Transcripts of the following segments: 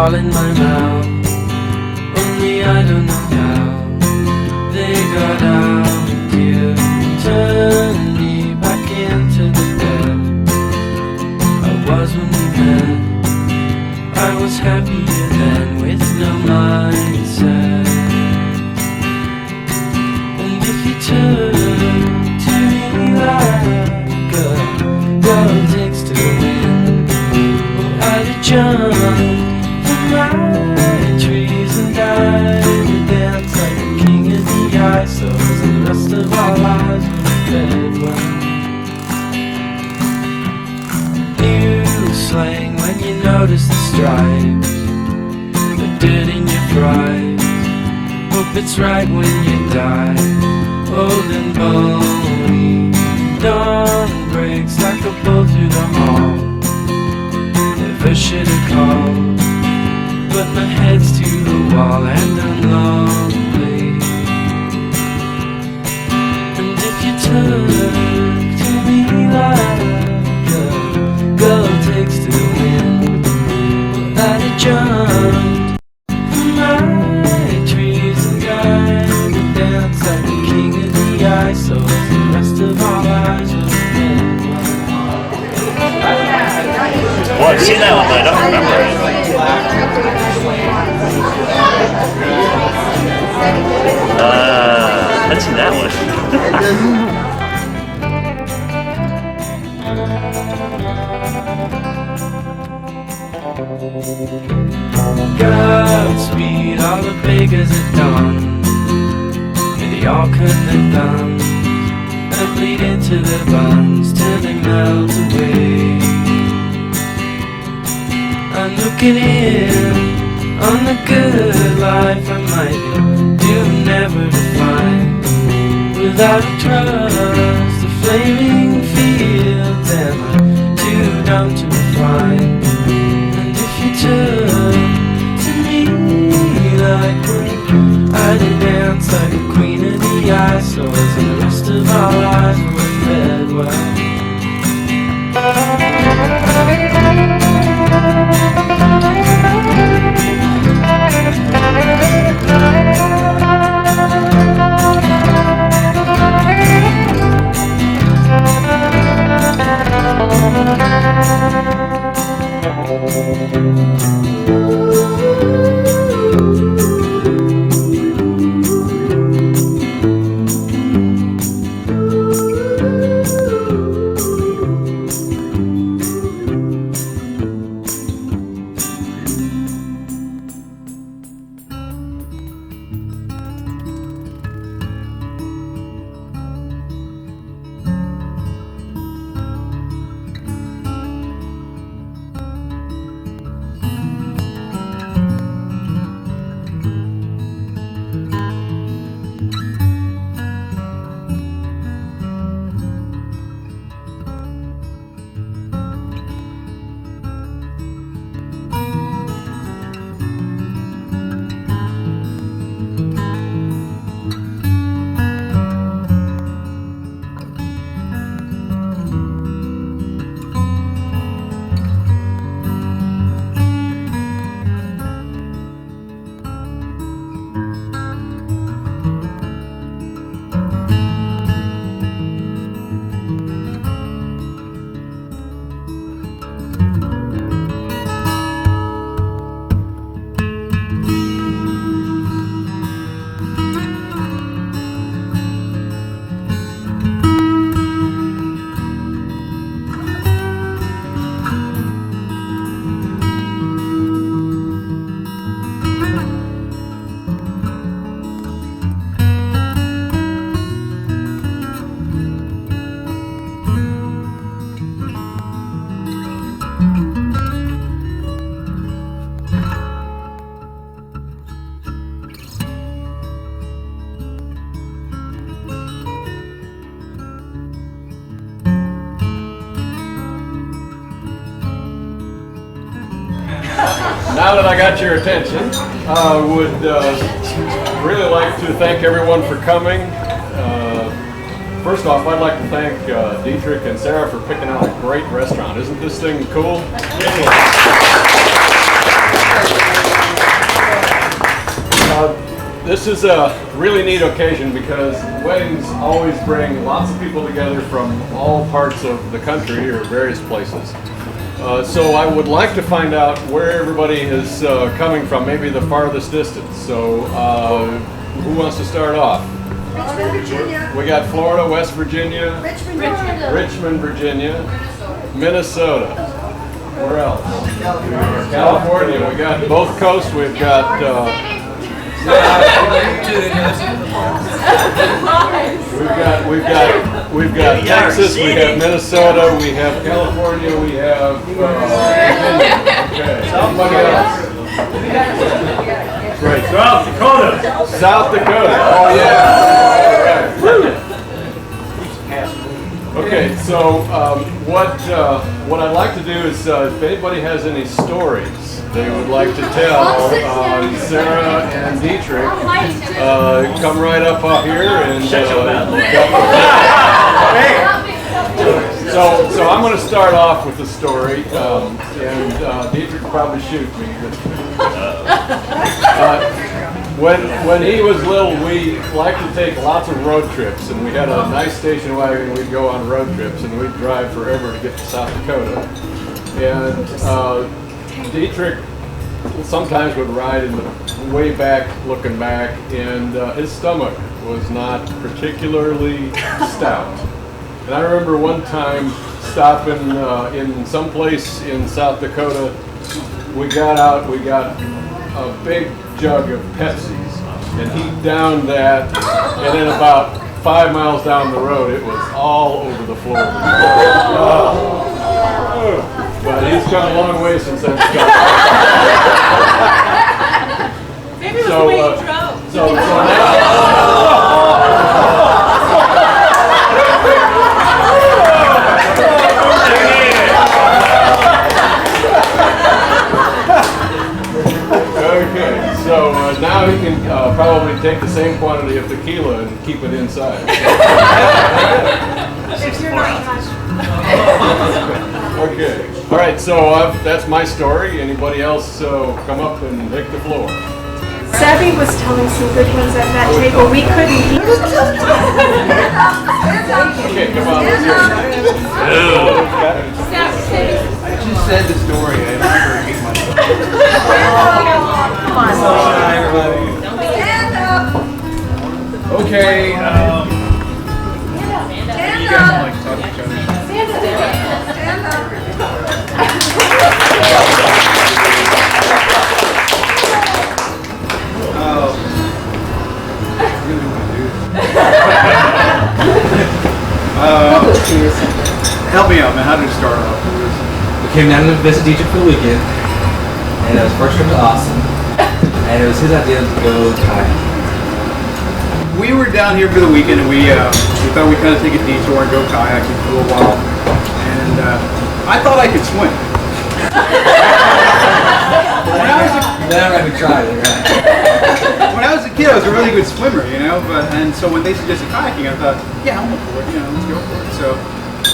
all in my mouth. Only I don't know how they got out here. Turn me back into the bed I was when we met. I was happier then with no mindset. And if you turn to me like a girl takes to the wind, well, I'd have jumped from my trees and died to dance like a king of the ice. So the rest of our lives were fed well. New slang when you notice the stripes, the dirt in your fries. Hope it's right when you die, old and bony. Dawn breaks like a bull through the hall. Never should have called, but my head's to the wall and I'm lonely. And if you turn to me like a girl takes to the wind, well, I'd have jumped from my trees and died to dance like the king of the ice. So the rest of our lives will spend. Well, I've seen that one, but I don't remember it. I've seen that one. Godspeed, all the beggars at dawn. May they all cut their thumbs and bleed into their buns till they melt away. I'm looking in on the good life I might do never to find. Without a trust, the flaming fields am I too dumb to refine. And if you turn to me like queen, I'd dance like a queen of the ice. So as the rest of our lives were fed well. Now that I got your attention, I would really like to thank everyone for coming. First off, I'd like to thank Dietrich and Sarah for picking out a great restaurant. Isn't this thing cool? Yeah. This is a really neat occasion because weddings always bring lots of people together from all parts of the country or various places. So I would like to find out where everybody is coming from, maybe the farthest distance. So who wants to start off? Richmond, Virginia. We got Florida, West Virginia, Richmond, Virginia, Minnesota. Where else? California. We got both coasts. We've got we've got Texas. We have Minnesota. We have California. We have Virginia. Okay. Somebody else. Right. South Dakota. South Dakota. Oh yeah. All right. Okay, so what I'd like to do is, if anybody has any stories they would like to tell, Sarah and Dietrich, come right up here and So I'm going to start off with the story, and Dietrich will probably shoot me. When he was little, we liked to take lots of road trips, and we had a nice station wagon. We'd go on road trips, and we'd drive forever to get to South Dakota. And Dietrich sometimes would ride in the way back, looking back, and his stomach was not particularly stout. And I remember one time stopping in some place in South Dakota. We got out, we got a big jug of Pepsis, and he downed that, and then about 5 miles down the road, it was all over the floor. But he's come a long way since that stuff. Maybe it was the way you drove. So now, okay, so now he can probably take the same quantity of tequila and keep it inside. Okay, all right, so that's my story. Anybody else come up and take the floor? Savvy was telling some good ones at that table. We couldn't hear. Okay, come on. I just said the story. I never hate myself. Come on. Hi, everybody. Okay. You guys don't like to talk to each other. Really want to do this. Help me out, man. How did it start off? We came down to visit Dietrich for the weekend, and it was first trip to Austin, and it was his idea to go kayaking. We were down here for the weekend, and we thought we'd kind of take a detour and go kayaking for a little while. And I thought I could swim. Now I'm gonna try it, right? When I was a kid, I was a really good swimmer, you know. And so when they suggested kayaking, I thought, yeah, I'm up for it. You know, let's go for it. So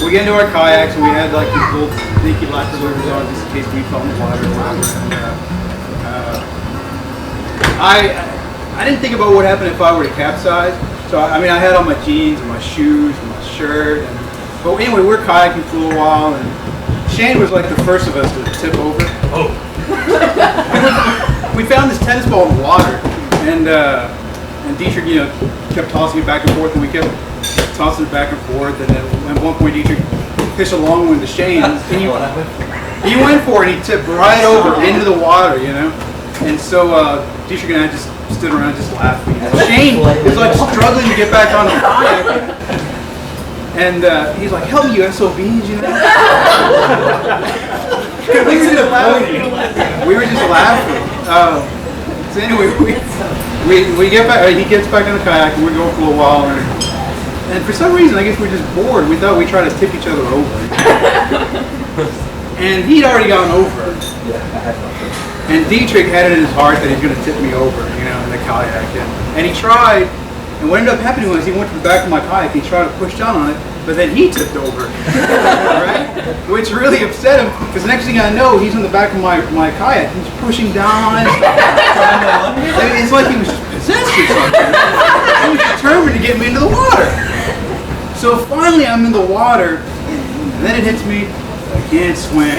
we get into our kayaks, and we had like these little sneaky life preservers on just in case we fell in the water or whatever. And, I didn't think about what happened if I were to capsize. So I mean, I had all my jeans and my shoes and my shirt. But anyway, we were kayaking for a little while, and Shane was like the first of us to tip over. Oh. We found this tennis ball in the water, and Dietrich, you know, kept tossing it back and forth, and we kept tossing it back and forth. And then at one point, Dietrich fished a long one to Shane, and he went for it, and he tipped right over into the water, you know. And so Dietrich and I just stood around just laughing. And Shane was like struggling to get back on the kayak. And he's like, help me, you SOBs, you know? we were just laughing. So anyway, we get back, he gets back on the kayak, and we're going for a while. And for some reason, I guess we're just bored. We thought we'd try to tip each other over. And he'd already gone over. And Dietrich had it in his heart that he's going to tip me over, you know, in the kayak. And he tried, and what ended up happening was he went to the back of my kayak, he tried to push down on it, but then he tipped over, right? Which really upset him, because the next thing I know, he's in the back of my kayak, he's pushing down on it. It's like he was just possessed or So finally I'm in the water, and then it hits me, I can't swim.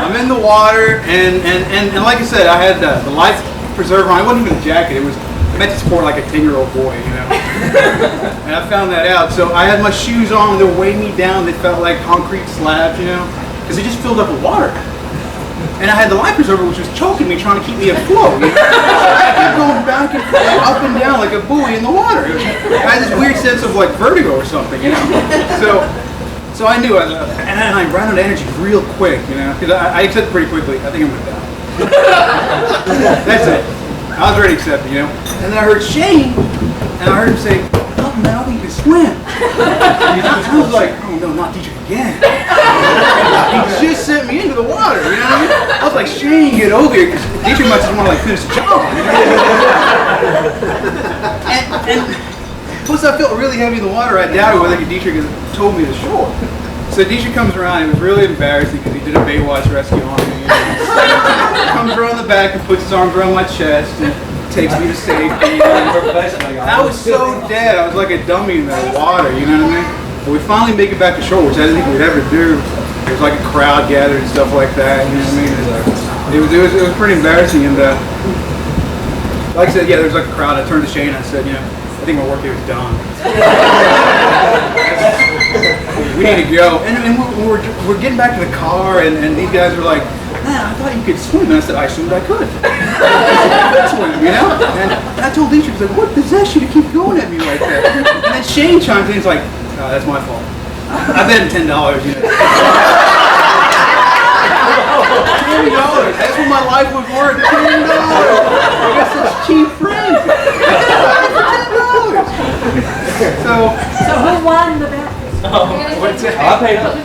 I'm in the water, and like I said, I had the life preserver on. It wasn't even a jacket, it was meant to support like a 10-year-old boy, you know. And I found that out. So I had my shoes on, they were weighing me down, they felt like concrete slabs, you know, because they just filled up with water. And I had the life preserver, which was choking me, trying to keep me afloat. You know? I kept going back and forth, up and down like a buoy in the water. I had this weird sense of like vertigo or something, you know. So I knew, and I ran out of energy real quick, you know, because I accepted pretty quickly. I think I'm gonna die. That's it. I was ready to accept it, you know. And then I heard Shane, and I heard him say, "Oh man, I think you can swim." And I was like, "Oh no, not Dietrich again." He just sent me into the water, you know what I mean? I was like, "Shane, get over here," because Dietrich must just want to like finish the job. You know? and plus, I felt really heavy in the water. I doubted whether Dietrich had told me to shore. So Dietrich comes around. It was really embarrassing because he did a Baywatch rescue on me. You know? He comes around the back and puts his arms around my chest and takes me to safety. I was so dead. I was like a dummy in that water. You know what I mean? But we finally make it back to shore, which I didn't think we'd ever do. There was like a crowd gathered and stuff like that. You know what I mean? It was pretty embarrassing. And like I said, yeah, there was like a crowd. I turned to Shane and I said, you know, I think my work here is done. We need to go. And we're getting back to the car, and these guys were like, "Man, I thought you could swim." And I said, "I assumed I could." I could swim, you know? And I told Dietrich, I was like, "What possessed you to keep going at me like that?" And then Shane chimes in, he's like, "Oh, that's my fault. I bet him $10, you know." $10. That's what my life was worth. $10. I got such cheap friends. $10. So who won the bet? What's that? I paid up. You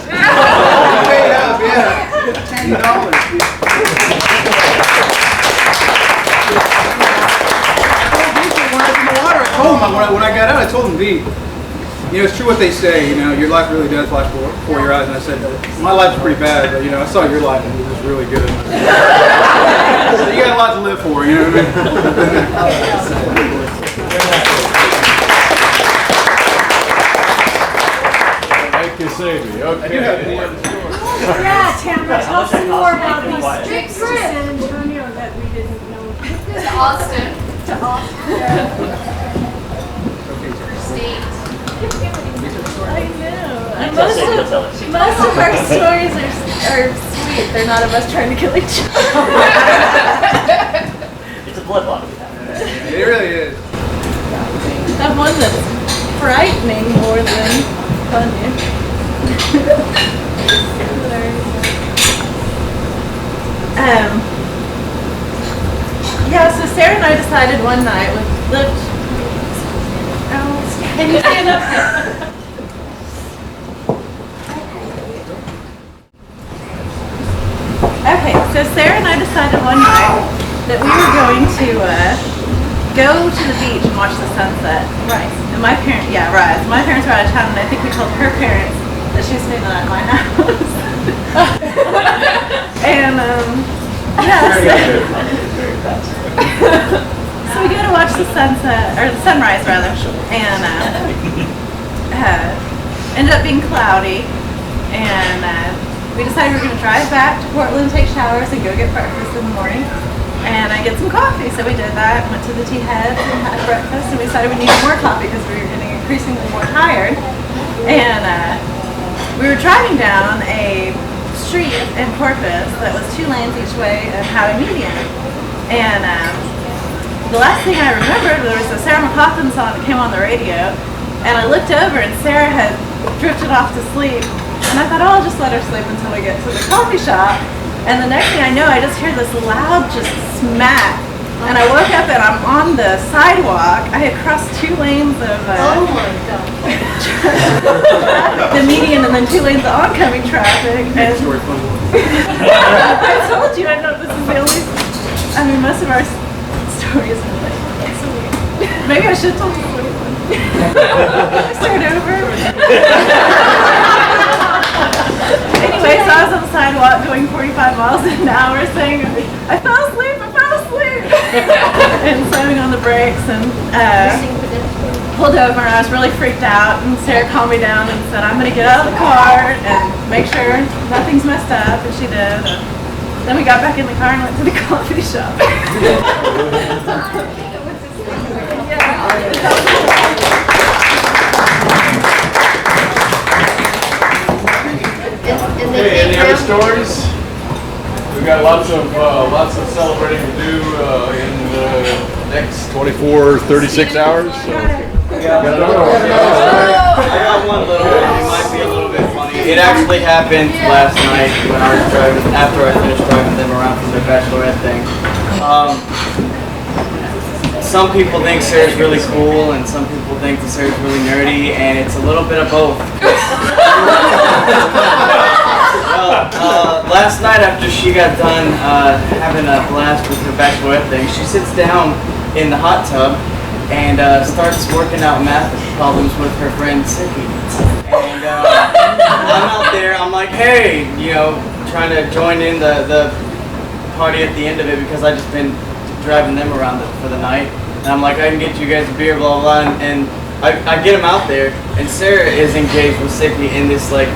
paid up, yeah. $10. I told him when I got out, I told him, "V, you know, it's true what they say, you know, your life really does flash before your eyes." And I said, "My life's pretty bad, but you know, I saw your life and it was really good." So you got a lot to live for, you know what I mean? Thank you, Sadie. Okay. Any other stories? Yeah, Tamara, tell us some more about these trips to San Antonio that we didn't know. To Austin. To Austin. State. I know. And Tell Sadie, you'll tell us. most of our stories are sweet. They're not of us trying to kill each other. It's a bloodline we have. It really is. That one that's frightening more than funny. Yeah, so Sarah and I decided one night we lived. Oh, can you stand up? Okay, so Sarah and I decided one night that we were going to go to the beach and watch the sunset. Right. And my parents, rise. My parents were out of town, and I think we told her parents that she was staying the night at my house. And so we go to watch the sunset, or the sunrise rather, and ended up being cloudy, and we decided we were going to drive back to Portland, take showers, and go get breakfast in the morning. And I get some coffee, so we did that, went to the tea heads and had breakfast, and we decided we needed more coffee because we were getting increasingly more tired. And we were driving down a street in Corpus that was 2 lanes each way and had a median. And the last thing I remembered, there was a Sarah McLachlan song that came on the radio, and I looked over and Sarah had drifted off to sleep, and I thought, oh, I'll just let her sleep until we get to the coffee shop. And the next thing I know, I just hear this loud just smack, and I woke up and I'm on the sidewalk. I had crossed 2 lanes of Oh my God. the median and then 2 lanes of oncoming traffic. And I told you, I know this is the only, I mean, most of our stories are like, that's so weird. Maybe I should have told you the funny one. Start over. Anyway, so I was on the sidewalk going 45 miles an hour saying, I fell asleep, and slamming on the brakes, and pulled over and I was really freaked out, and Sarah calmed me down and said, I'm going to get out of the car and make sure nothing's messed up, and she did. And then we got back in the car and went to the coffee shop. Okay, any other stories? We've got lots of celebrating to do in the next 24, 36 hours. So. I got one little one. It might be a little bit funny. It actually happened last night when I was driving, after I finished driving them around from their bachelorette thing. Some people think Sarah's really cool, and some people think that Sarah's really nerdy, and it's a little bit of both. Well, last night after she got done having a blast with her bachelorette thing, she sits down in the hot tub and starts working out math problems with her friend Sippy. And I'm out there, I'm like, hey, you know, trying to join in the party at the end of it because I just been driving them around for the night. And I'm like, I can get you guys a beer, blah, blah, blah. And I get them out there, and Sarah is engaged with Sippy in this, like,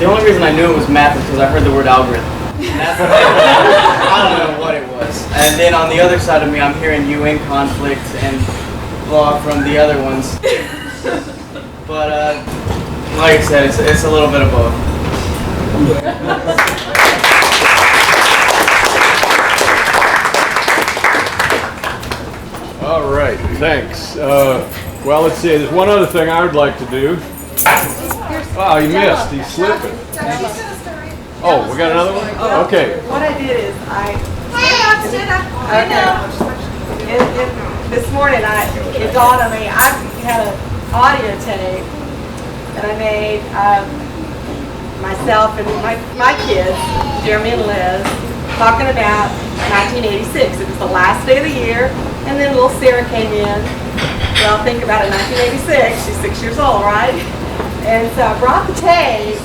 the only reason I knew it was math is because I heard the word algorithm. That's I don't know what it was. And then on the other side of me, I'm hearing UN conflict and blah from the other ones. But like I said, it's a little bit of both. All right, thanks. Well, let's see. There's one other thing I would like to do. Wow, he missed. He's slipping. Oh, we got another one? Okay. What I did is this morning it dawned on me, I had an audio tape that I made myself and my kids, Jeremy and Liz, talking about 1986. It was the last day of the year, and then little Sarah came in. Well, think about it, 1986, she's 6 years old, right? And so I brought the tape,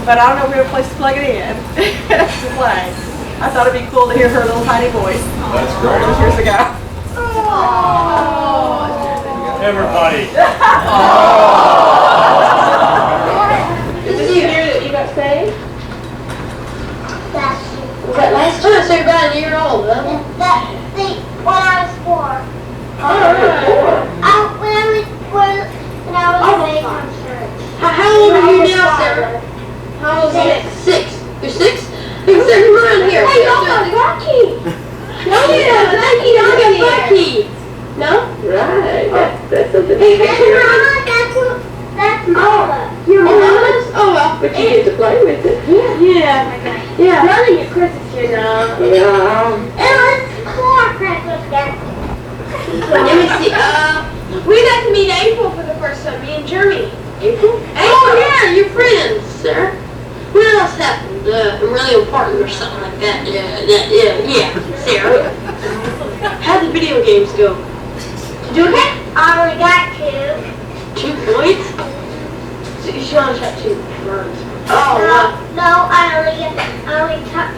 but I don't know if we have a place to plug it in to play. I thought it'd be cool to hear her little tiny voice. That's all great. those years ago. Everybody. Did you hear that you got saved? Was that last year? So you're about a year old, huh? When I was 4. When I was saved from church. How old are you now, Sarah? How old are you? 6. You're 6? You can send him around here. Hey, y'all got Bucky. No, yeah, Bucky don't get Bucky. No? Right. That's something. Hey, that's Mama. Your Mama's? Oh, well, but you get to play with it. Yeah. Yeah. None of your Christmas years. Yeah. And it's more Christmas gifts. Let me see. We got to meet April for the first time. Me and Jeremy. April? Oh, yeah, your friends, sir. What else happened? Really important or something like that. Yeah, Sarah. How'd the video games go? Did you do okay? I only got 2. 2 points? So you should only have 2 runs. Oh, wow. No, I only got.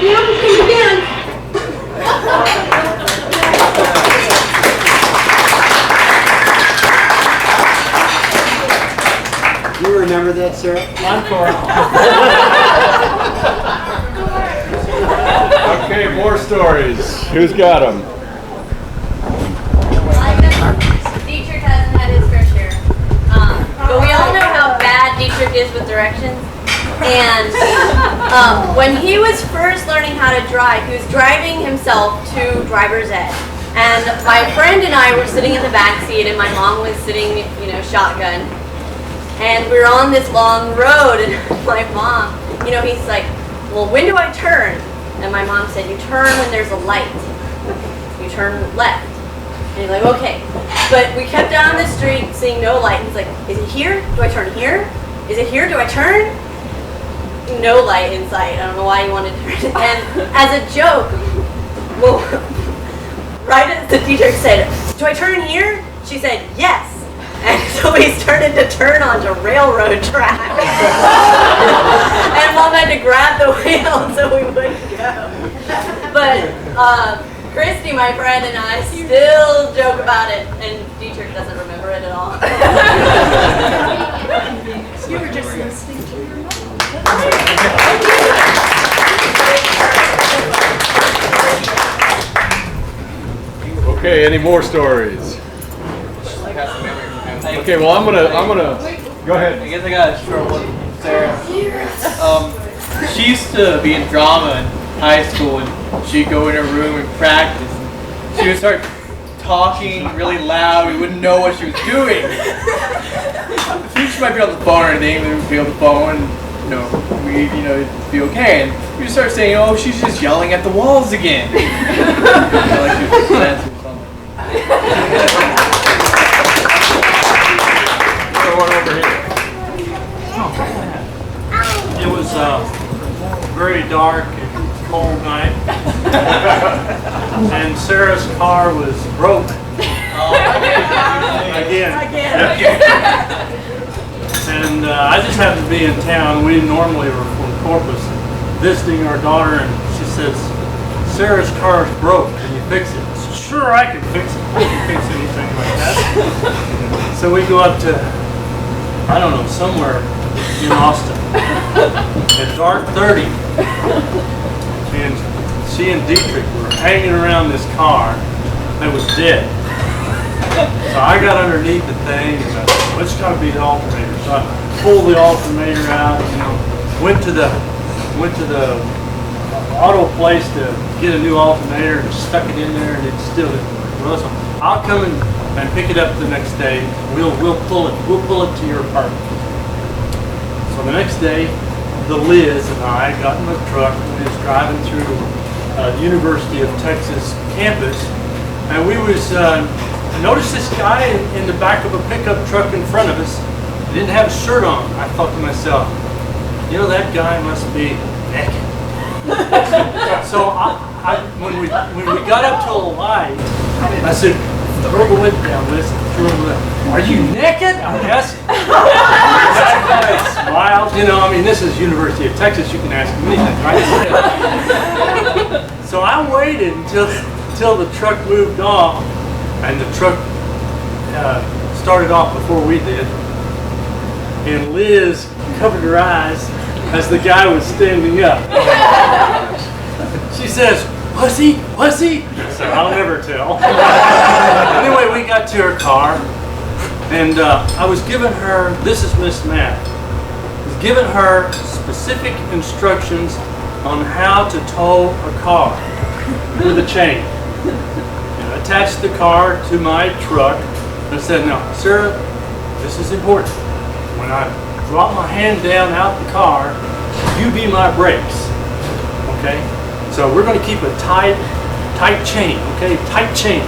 You have to sing again. You remember that, Sarah? Okay, more stories. Who's got them? Dietrich hasn't had his fair share. But we all know how bad Dietrich is with directions. And when he was first learning how to drive, he was driving himself to driver's ed. And my friend and I were sitting in the back seat, and my mom was sitting, shotgun. And we were on this long road, and my mom, he's like, well, when do I turn? And my mom said, you turn when there's a light. You turn left. And he's like, okay. But we kept down the street seeing no light. He's like, is it here? Do I turn here? Is it here? Do I turn? No light in sight. I don't know why you wanted to turn. And as a joke, well, right as the teacher said, do I turn here? She said, yes. And so we started to turn onto railroad track. And Mom had to grab the wheel so we wouldn't go. But Christy, my friend, and I still joke about it, and Dietrich doesn't remember it at all. You were just listening to your mom. Okay, any more stories? Okay, well I'm gonna go ahead. I guess I got a short one from Sarah. She used to be in drama in high school, and she'd go in her room and practice. She would start talking really loud. We wouldn't know what she was doing. She might be on the phone or anything. We would be on the phone, we'd be okay. And we would start saying, "Oh, she's just yelling at the walls again." Like she was possessed or something. One over here. It was a very dark and cold night, and Sarah's car was broken. Again. And I just happened to be in town. We normally were from Corpus visiting our daughter, and she says, "Sarah's car is broke. Can you fix it?" I said, "Sure, I can fix it. I can fix anything like that." So we go up to, I don't know, somewhere in Austin at dark 30, and she and Dietrich were hanging around this car that was dead. So I got underneath the thing and I said, "Well, it's got to be the alternator." So I pulled the alternator out, went to the auto place to get a new alternator and stuck it in there, and it still didn't work. Well, so I'll come and pick it up the next day. We'll pull it to your apartment. So the next day, the Liz and I got in the truck and was driving through the University of Texas campus, and we was I noticed this guy in the back of a pickup truck in front of us. He didn't have a shirt on. I thought to myself, that guy must be naked. So when we got up to a light, I said, "Throw the window down, listen. Are you naked?" "Yes." I smiled. This is University of Texas. You can ask him anything, right? So I waited until the truck moved off, and the truck started off before we did. And Liz covered her eyes as the guy was standing up. She says, "Pussy, pussy?" I said, "I'll never tell." Anyway, we got to her car, and I was giving her, this is Miss Matt, I was giving her specific instructions on how to tow a car with a chain. And I attached the car to my truck, and I said, "Now, Sarah, this is important. When I drop my hand down out the car, you be my brakes, okay? So we're going to keep a tight chain, okay? Tight chain.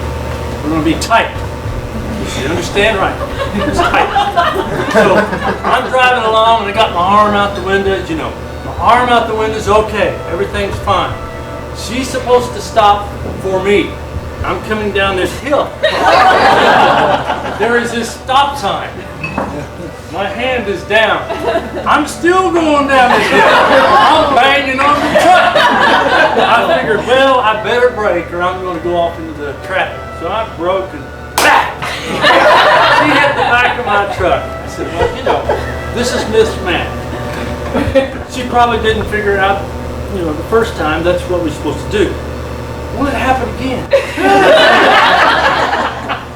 We're going to be tight. You understand? Right. It's tight." So I'm driving along and I got my arm out the window. My arm out the window is okay. Everything's fine. She's supposed to stop for me. I'm coming down this hill. There is this stop sign. My hand is down. I'm still going down this hill. I'm banging on the truck. I figured, well, I better brake or I'm going to go off into the traffic. So I broke and back. She hit the back of my truck. I said, "Well, this is Miss Matt. She probably didn't figure out, the first time that's what we're supposed to do." Well, it happened again.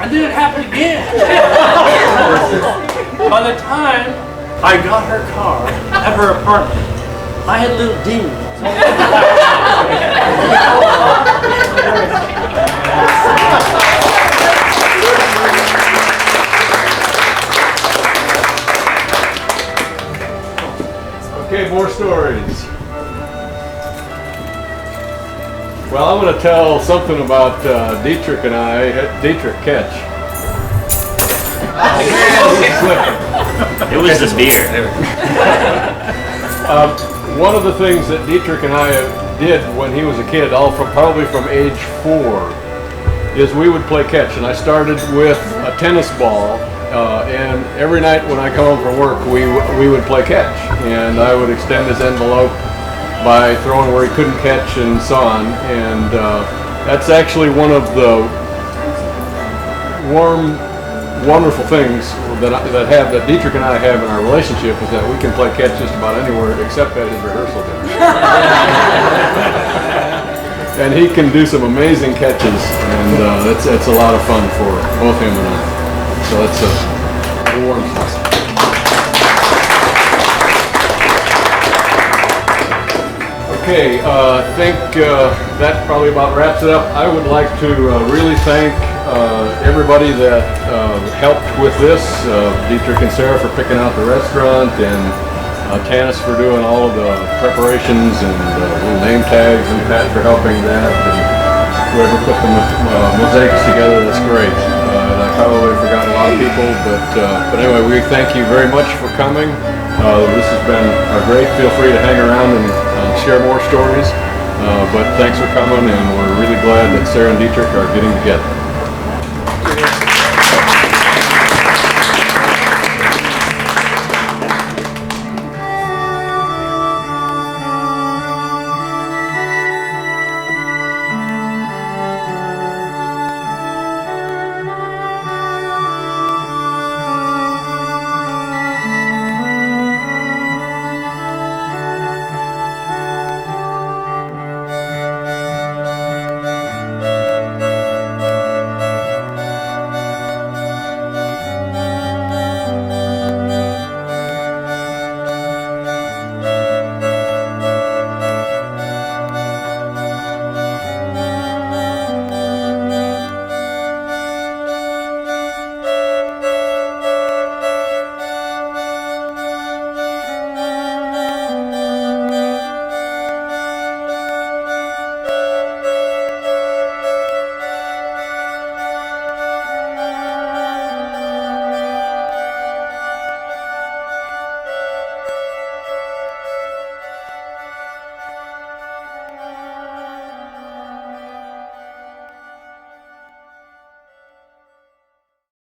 And then it happened again. By the time I got her car at her apartment, I had little demons. Okay, more stories. Well, I'm going to tell something about Dietrich and I. Dietrich, catch. It was the beer. One of the things that Dietrich and I did when he was a kid, probably from age 4, is we would play catch. And I started with a tennis ball, and every night when I come home from work, we would play catch. And I would extend this envelope by throwing where he couldn't catch and so on. And that's actually one of the warm, wonderful things that Dietrich and I have in our relationship is that we can play catch just about anywhere except at his rehearsal dinner. And he can do some amazing catches, and it's a lot of fun for both him and I. So that's a warm sense. Okay, I think that probably about wraps it up. I would like to really thank everybody that helped with this, Dietrich and Sarah for picking out the restaurant, and Tanis for doing all of the preparations and little name tags, and Pat for helping that, and whoever put the mosaics together. That's great. I probably forgot a lot of people, but anyway, we thank you very much for coming. This has been great. Feel free to hang around and share more stories. But thanks for coming, and we're really glad that Sarah and Dietrich are getting together.